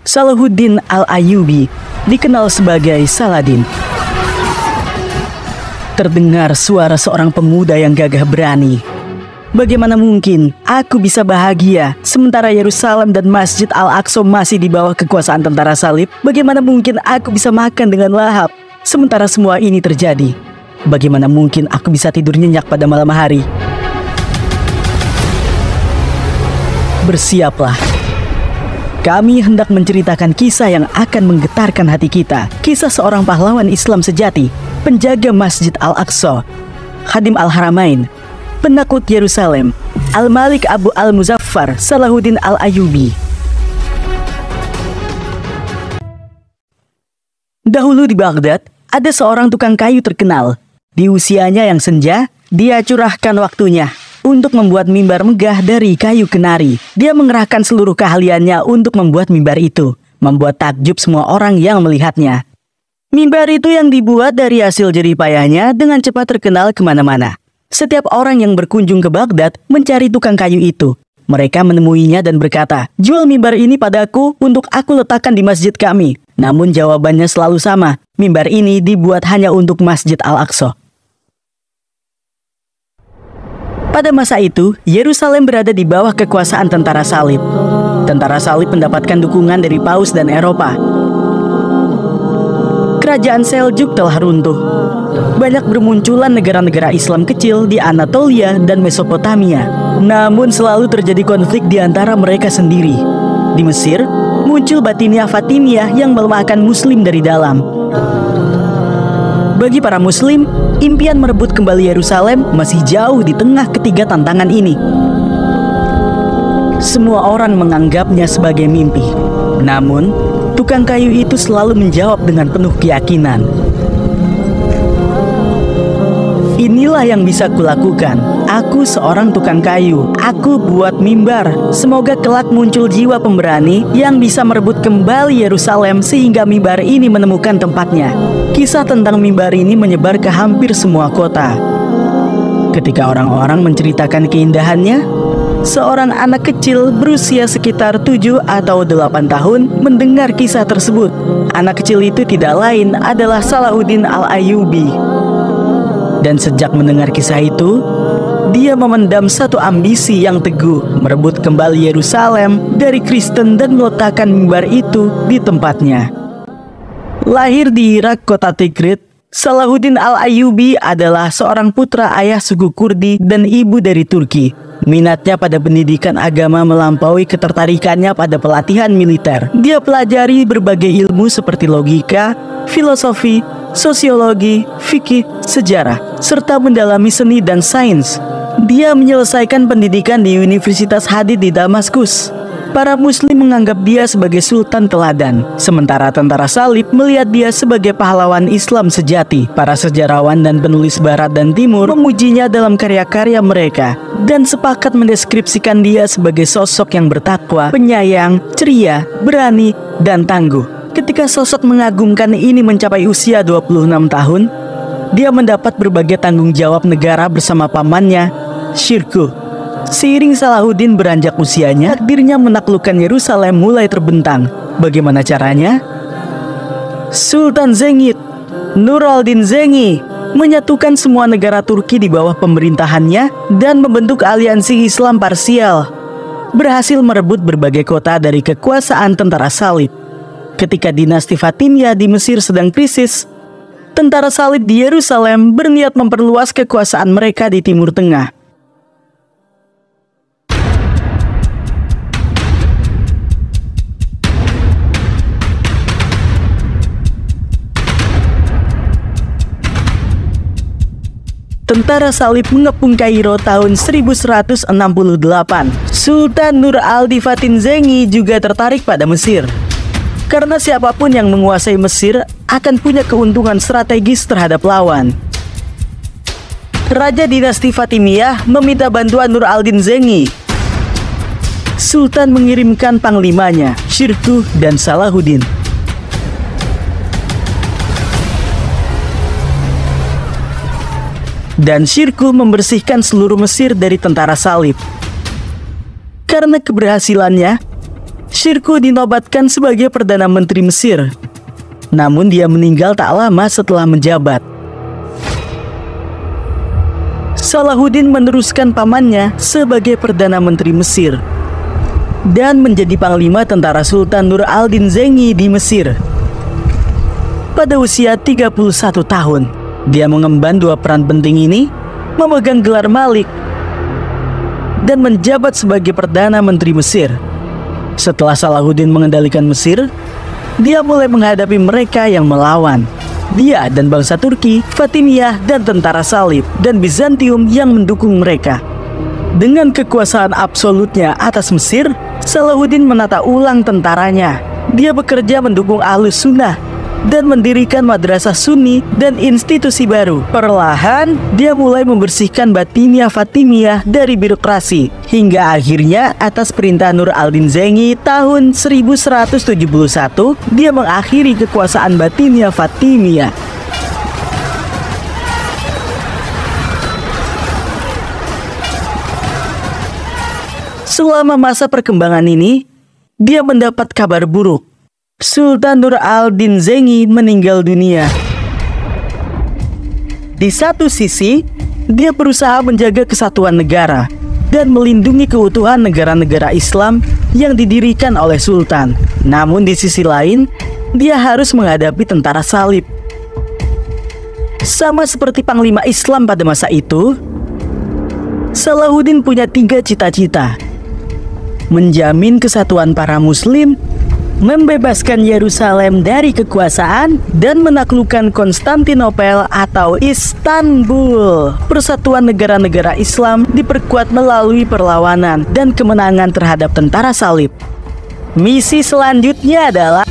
Salahuddin Al-Ayyubi, dikenal sebagai Saladin. Terdengar suara seorang pemuda yang gagah berani. Bagaimana mungkin aku bisa bahagia sementara Yerusalem dan Masjid Al-Aqsa masih di bawah kekuasaan tentara salib? Bagaimana mungkin aku bisa makan dengan lahap sementara semua ini terjadi? Bagaimana mungkin aku bisa tidur nyenyak pada malam hari? Bersiaplah. Kami hendak menceritakan kisah yang akan menggetarkan hati kita. Kisah seorang pahlawan Islam sejati, penjaga Masjid Al-Aqsa, Khadim Al-Haramain, penakluk Yerusalem, Al-Malik Abu Al-Muzaffar Salahuddin Al-Ayyubi. Dahulu di Baghdad, ada seorang tukang kayu terkenal. Di usianya yang senja, dia curahkan waktunya untuk membuat mimbar megah dari kayu kenari. Dia mengerahkan seluruh keahliannya untuk membuat mimbar itu, membuat takjub semua orang yang melihatnya. Mimbar itu yang dibuat dari hasil jerih payahnya dengan cepat terkenal kemana-mana. Setiap orang yang berkunjung ke Baghdad mencari tukang kayu itu. Mereka menemuinya dan berkata, "Jual mimbar ini padaku untuk aku letakkan di masjid kami." Namun jawabannya selalu sama, mimbar ini dibuat hanya untuk Masjid Al-Aqsa. Pada masa itu, Yerusalem berada di bawah kekuasaan tentara salib. Tentara salib mendapatkan dukungan dari Paus dan Eropa. Kerajaan Seljuk telah runtuh. Banyak bermunculan negara-negara Islam kecil di Anatolia dan Mesopotamia. Namun selalu terjadi konflik di antara mereka sendiri. Di Mesir, muncul Batiniyah Fatimiyah yang melemahkan Muslim dari dalam. Bagi para Muslim, impian merebut kembali Yerusalem masih jauh di tengah ketiga tantangan ini. Semua orang menganggapnya sebagai mimpi. Namun, tukang kayu itu selalu menjawab dengan penuh keyakinan. Inilah yang bisa kulakukan. Aku seorang tukang kayu. Aku buat mimbar. Semoga kelak muncul jiwa pemberani yang bisa merebut kembali Yerusalem sehingga mimbar ini menemukan tempatnya. Kisah tentang mimbar ini menyebar ke hampir semua kota. Ketika orang-orang menceritakan keindahannya, seorang anak kecil berusia sekitar 7 atau 8 tahun mendengar kisah tersebut. Anak kecil itu tidak lain adalah Salahuddin Al-Ayyubi. Dan sejak mendengar kisah itu, dia memendam satu ambisi yang teguh, merebut kembali Yerusalem dari Kristen dan meletakkan mimbar itu di tempatnya. Lahir di Irak, kota Tikrit, Salahuddin Al-Ayyubi adalah seorang putra ayah suku Kurdi dan ibu dari Turki. Minatnya pada pendidikan agama melampaui ketertarikannya pada pelatihan militer. Dia pelajari berbagai ilmu seperti logika, filosofi, sosiologi, fikih, sejarah, serta mendalami seni dan sains. Dia menyelesaikan pendidikan di Universitas Hadid di Damaskus. Para Muslim menganggap dia sebagai sultan teladan, sementara tentara salib melihat dia sebagai pahlawan Islam sejati. Para sejarawan dan penulis Barat dan Timur memujinya dalam karya-karya mereka dan sepakat mendeskripsikan dia sebagai sosok yang bertakwa, penyayang, ceria, berani, dan tangguh. Ketika sosok mengagumkan ini mencapai usia 26 tahun, dia mendapat berbagai tanggung jawab negara bersama pamannya, Shirkuh. Seiring Salahuddin beranjak usianya, takdirnya menaklukkan Yerusalem mulai terbentang. Bagaimana caranya? Sultan Zengid, Nur al-Din Zengi, menyatukan semua negara Turki di bawah pemerintahannya dan membentuk aliansi Islam parsial. Berhasil merebut berbagai kota dari kekuasaan tentara salib. Ketika dinasti Fatimiyah di Mesir sedang krisis, tentara salib di Yerusalem berniat memperluas kekuasaan mereka di Timur Tengah. Tentara salib mengepung Kairo tahun 1168. Sultan Nur al-Din Fatin Zengi juga tertarik pada Mesir. Karena siapapun yang menguasai Mesir akan punya keuntungan strategis terhadap lawan. Raja dinasti Fatimiyah meminta bantuan Nur al-Din Zengi. Sultan mengirimkan panglimanya, Shirkuh dan Salahuddin. Dan Shirkuh membersihkan seluruh Mesir dari tentara salib. Karena keberhasilannya, Shirkuh dinobatkan sebagai Perdana Menteri Mesir. Namun dia meninggal tak lama setelah menjabat. Salahuddin meneruskan pamannya sebagai Perdana Menteri Mesir dan menjadi panglima tentara Sultan Nur al-Din Zengi di Mesir. Pada usia 31 tahun, dia mengemban dua peran penting ini, memegang gelar Malik dan menjabat sebagai Perdana Menteri Mesir. Setelah Salahuddin mengendalikan Mesir, dia mulai menghadapi mereka yang melawan. Dia dan bangsa Turki, Fatimiyah, dan tentara Salib dan Bizantium yang mendukung mereka. Dengan kekuasaan absolutnya atas Mesir, Salahuddin menata ulang tentaranya. Dia bekerja mendukung Ahlus Sunnah dan mendirikan madrasah Sunni dan institusi baru. Perlahan, dia mulai membersihkan Batiniyah Fatimiyah dari birokrasi. Hingga akhirnya, atas perintah Nur al-Din Zengi tahun 1171, dia mengakhiri kekuasaan Batiniyah Fatimiyah. Selama masa perkembangan ini, dia mendapat kabar buruk. Sultan Nur al-Din Zengi meninggal dunia. Di satu sisi, dia berusaha menjaga kesatuan negara dan melindungi keutuhan negara-negara Islam yang didirikan oleh Sultan. Namun di sisi lain, dia harus menghadapi tentara Salib. Sama seperti panglima Islam pada masa itu, Salahuddin punya 3 cita-cita: menjamin kesatuan para Muslim, membebaskan Yerusalem dari kekuasaan, dan menaklukkan Konstantinopel atau Istanbul. Persatuan negara-negara Islam diperkuat melalui perlawanan dan kemenangan terhadap tentara Salib. Misi selanjutnya adalah